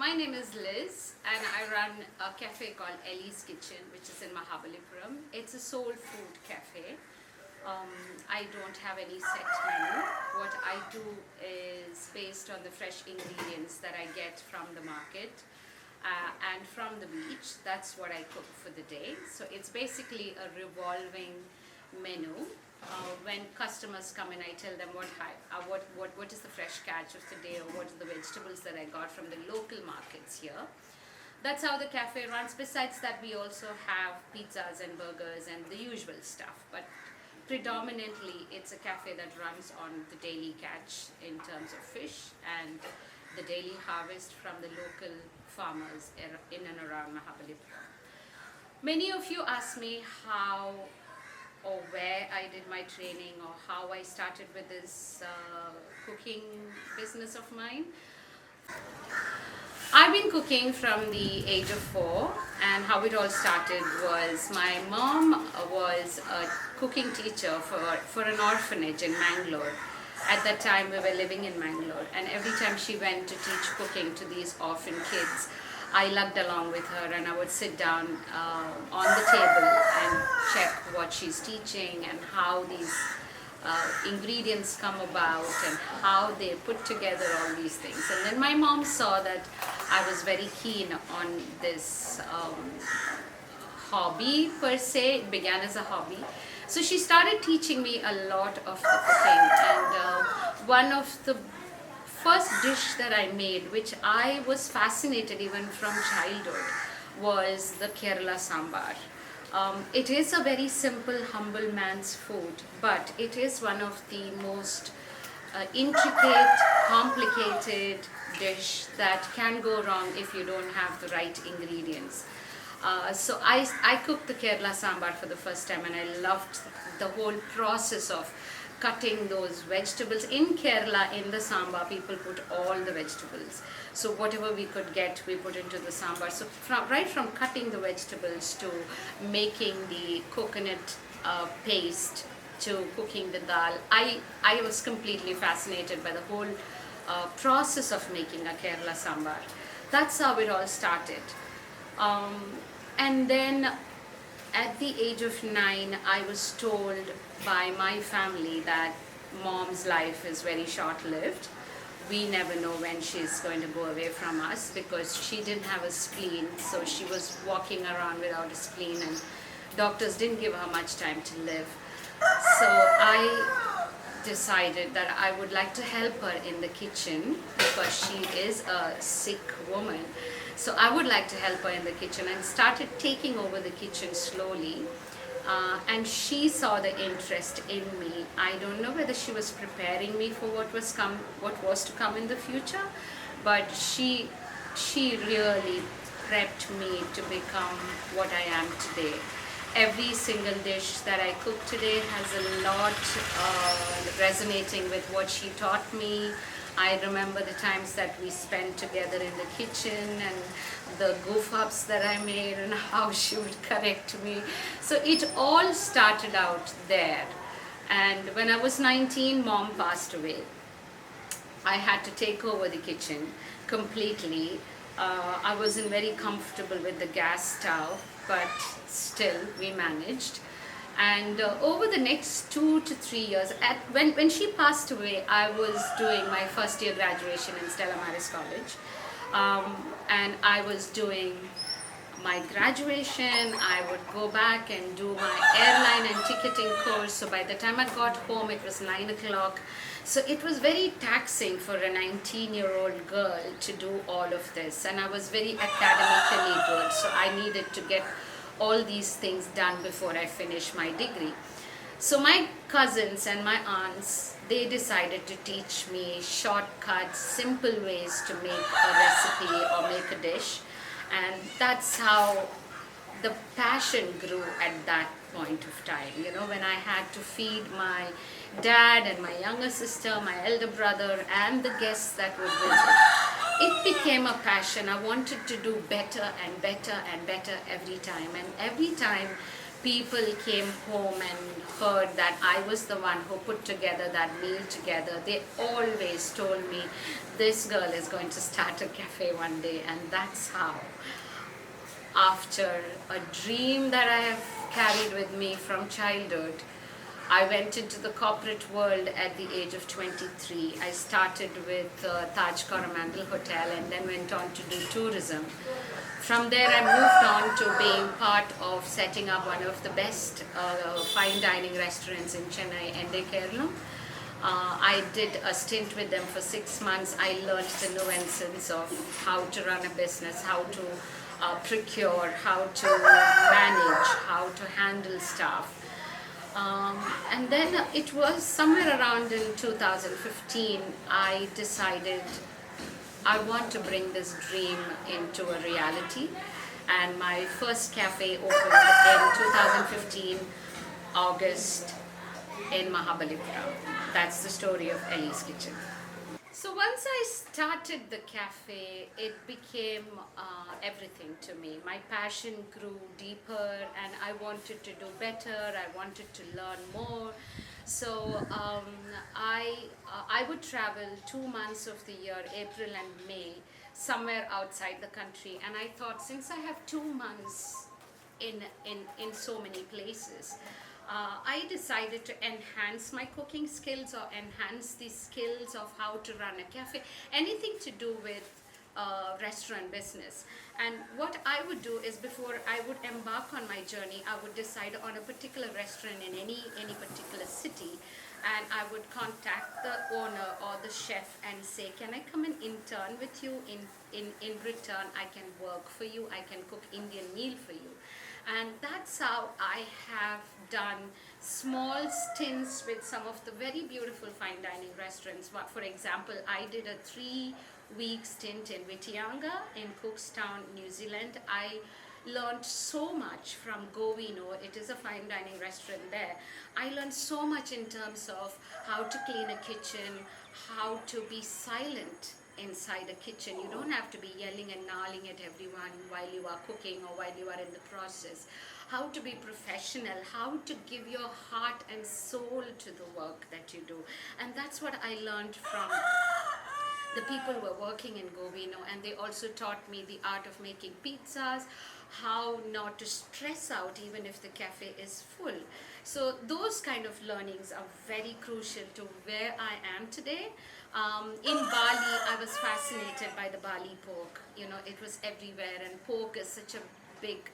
My name is Liz and I run a cafe called Ellie's Kitchen, which is in Mahabalipuram. It's a soul food cafe. I don't have any set menu. What I do is based on the fresh ingredients that I get from the market and from the beach. That's what I cook for the day. So it's basically a revolving menu. When customers come in, I tell them what is the fresh catch of the day, or what are the vegetables that I got from the local markets here. That's how the cafe runs. Besides that, we also have pizzas and burgers and the usual stuff. But predominantly, it's a cafe that runs on the daily catch in terms of fish and the daily harvest from the local farmers in and around Mahabalipuram. Many of you ask me how or where I did my training or how I started with this cooking business of mine. I've been cooking from the age of 4, and how it all started was my mom was a cooking teacher for an orphanage in Mangalore. At that time we were living in Mangalore, and every time she went to teach cooking to these orphan kids, I lugged along with her and I would sit down on the table and check what she's teaching and how these ingredients come about and how they put together all these things. And then my mom saw that I was very keen on this hobby per se. It began as a hobby. So she started teaching me a lot of the cooking, and one of the first dish that I made, which I was fascinated even from childhood, was the Kerala sambar. It is a very simple, humble man's food, but it is one of the most intricate, complicated dish that can go wrong if you don't have the right ingredients. So I cooked the Kerala sambar for the first time, and I loved the whole process of cutting those vegetables. In Kerala, in the sambar, people put all the vegetables. So whatever we could get, we put into the sambar. So right from cutting the vegetables to making the coconut paste to cooking the dal, I was completely fascinated by the whole process of making a Kerala sambar. That's how it all started. And then at the age of 9, I was told by my family that mom's life is very short-lived. We never know when she's going to go away from us, because she didn't have a spleen, so she was walking around without a spleen, and doctors didn't give her much time to live. So I decided that I would like to help her in the kitchen, because she is a sick woman. So I would like to help her in the kitchen, and started taking over the kitchen slowly. And she saw the interest in me. I don't know whether she was preparing me for what was to come in the future, but she really prepped me to become what I am today. Every single dish that I cook today has a lot resonating with what she taught me. I remember the times that we spent together in the kitchen, and the goof-ups that I made and how she would correct me. So it all started out there. And when I was 19, mom passed away. I had to take over the kitchen completely. I wasn't very comfortable with the gas stove, but still we managed. And over the next 2 to 3 years, when she passed away, I was doing my first year graduation in Stella Maris College, and I was doing my graduation. I would go back and do my airline and ticketing course. So by the time I got home, it was 9 o'clock. So it was very taxing for a 19-year-old girl to do all of this, and I was very academically good, so I needed to get all these things done before I finish my degree. So my cousins and my aunts, they decided to teach me shortcuts, simple ways to make a recipe or make a dish. And that's how the passion grew at that point of time. You know, when I had to feed my dad and my younger sister, my elder brother, and the guests that would visit, it became a passion. I wanted to do better and better and better every time. And every time people came home and heard that I was the one who put together that meal together, they always told me, this girl is going to start a cafe one day. And that's how, after a dream that I have carried with me from childhood, I went into the corporate world at the age of 23. I started with Taj Coromandel Hotel and then went on to do tourism. From there, I moved on to being part of setting up one of the best fine dining restaurants in Chennai, Ende Kerala. I did a stint with them for 6 months. I learned the nuances of how to run a business, how to procure, how to manage, how to handle staff. And then it was somewhere around in 2015, I decided I want to bring this dream into a reality. And my first cafe opened in 2015, August, in Mahabalipuram. That's the story of Ellie's Kitchen. So once I started the cafe, it became everything to me. My passion grew deeper and I wanted to do better, I wanted to learn more. So I would travel 2 months of the year, April and May, somewhere outside the country. And I thought, since I have 2 months in so many places, I decided to enhance my cooking skills or enhance the skills of how to run a cafe, anything to do with restaurant business. And what I would do is, before I would embark on my journey, I would decide on a particular restaurant in any particular city, and I would contact the owner or the chef and say, can I come and intern with you? In return, I can work for you, I can cook Indian meal for you. And that's how I have done small stints with some of the very beautiful fine dining restaurants. For example, I did a 3-week stint in Whitianga in Cookstown, New Zealand. I learned so much from Govino. It is a fine dining restaurant there. I learned so much in terms of how to clean a kitchen, how to be silent inside a kitchen. You don't have to be yelling and gnawing at everyone while you are cooking or while you are in the process. How to be professional, how to give your heart and soul to the work that you do. And that's what I learned from the people who were working in Govino, and they also taught me the art of making pizzas, how not to stress out even if the cafe is full. So those kind of learnings are very crucial to where I am today. In Bali, I was fascinated by the Bali pork. You know, it was everywhere, and pork is such a big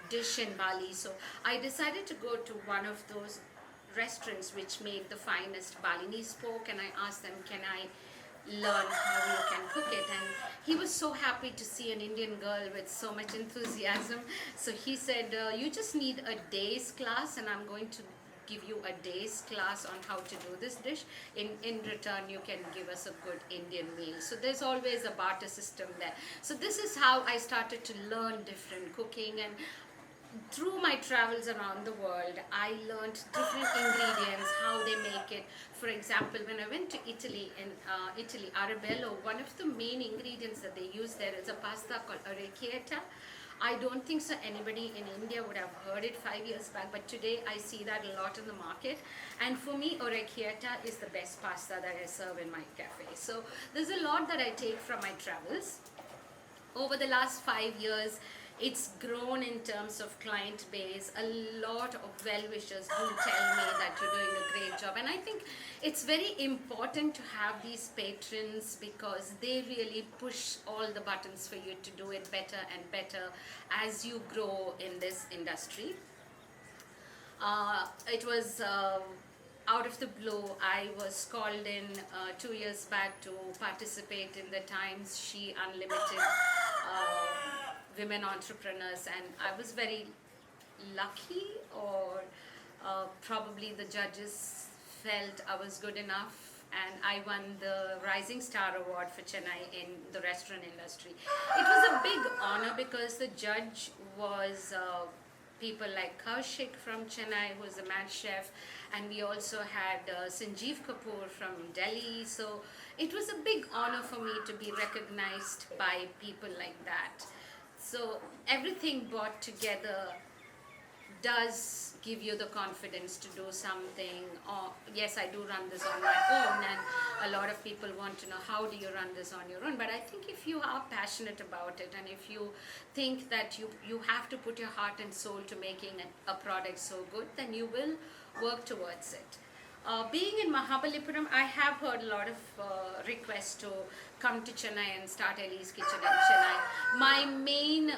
dish in Bali. So I decided to go to one of those restaurants which made the finest Balinese pork, and I asked them, can I learn how you can cook it? And he was so happy to see an Indian girl with so much enthusiasm. So he said, you just need a day's class, and I'm going to give you a day's class on how to do this dish. In return, you can give us a good Indian meal. So there's always a barter system there. So this is how I started to learn different cooking. And through my travels around the world, I learned different ingredients, how they make it. For example, when I went to Italy, Arabello, one of the main ingredients that they use there is a pasta called orecchietta. I don't think so anybody in India would have heard it 5 years back, but today I see that a lot in the market. And for me, orecchietta is the best pasta that I serve in my cafe. So there's a lot that I take from my travels. Over the last 5 years, it's grown in terms of client base. A lot of well-wishers do tell me that you're doing a great job. And I think it's very important to have these patrons, because they really push all the buttons for you to do it better and better as you grow in this industry. It was out of the blue. I was called in 2 years back to participate in the Times She Unlimited Women Entrepreneurs, and I was very lucky, or probably the judges felt I was good enough, and I won the Rising Star Award for Chennai in the restaurant industry. It was a big honor because the judge was people like Kaushik from Chennai, who is the mad chef, and we also had Sanjeev Kapoor from Delhi. So it was a big honor for me to be recognized by people like that. So everything brought together does give you the confidence to do something. Or yes, I do run this on my own, and a lot of people want to know how do you run this on your own. But I think if you are passionate about it, and if you think that you have to put your heart and soul to making a product so good, then you will work towards it. Being in Mahabalipuram, I have heard a lot of requests to come to Chennai and start Ellie's Kitchen in Chennai. My main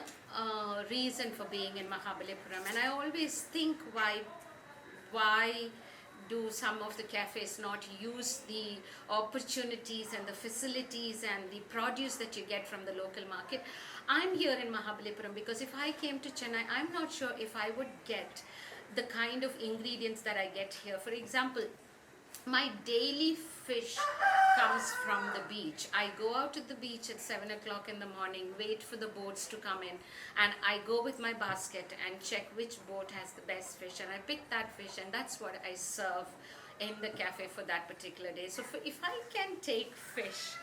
reason for being in Mahabalipuram, and I always think why do some of the cafes not use the opportunities and the facilities and the produce that you get from the local market. I'm here in Mahabalipuram because if I came to Chennai, I'm not sure if I would get the kind of ingredients that I get here. For example, my daily fish comes from the beach. I go out to the beach at 7 o'clock in the morning, wait for the boats to come in, and I go with my basket and check which boat has the best fish, and I pick that fish, and that's what I serve in the cafe for that particular day. So if I can take fish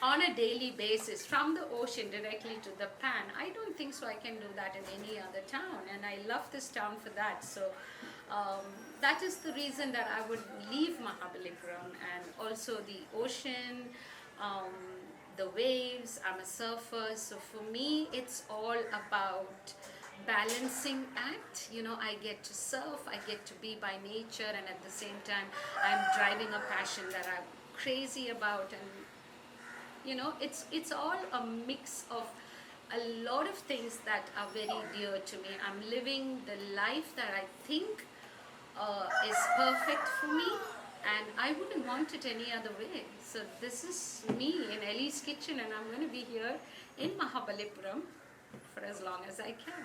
on a daily basis from the ocean directly to the pan, I don't think so I can do that in any other town, and I love this town for that. So that is the reason that I would leave Mahabalipuram, and also the ocean, the waves. I'm a surfer, so for me it's all about balancing act. I get to surf, I get to be by nature, and at the same time I'm driving a passion that I'm crazy about. And it's all a mix of a lot of things that are very dear to me. I'm living the life that I think is perfect for me, and I wouldn't want it any other way. So this is me in Ellie's Kitchen, and I'm going to be here in Mahabalipuram for as long as I can.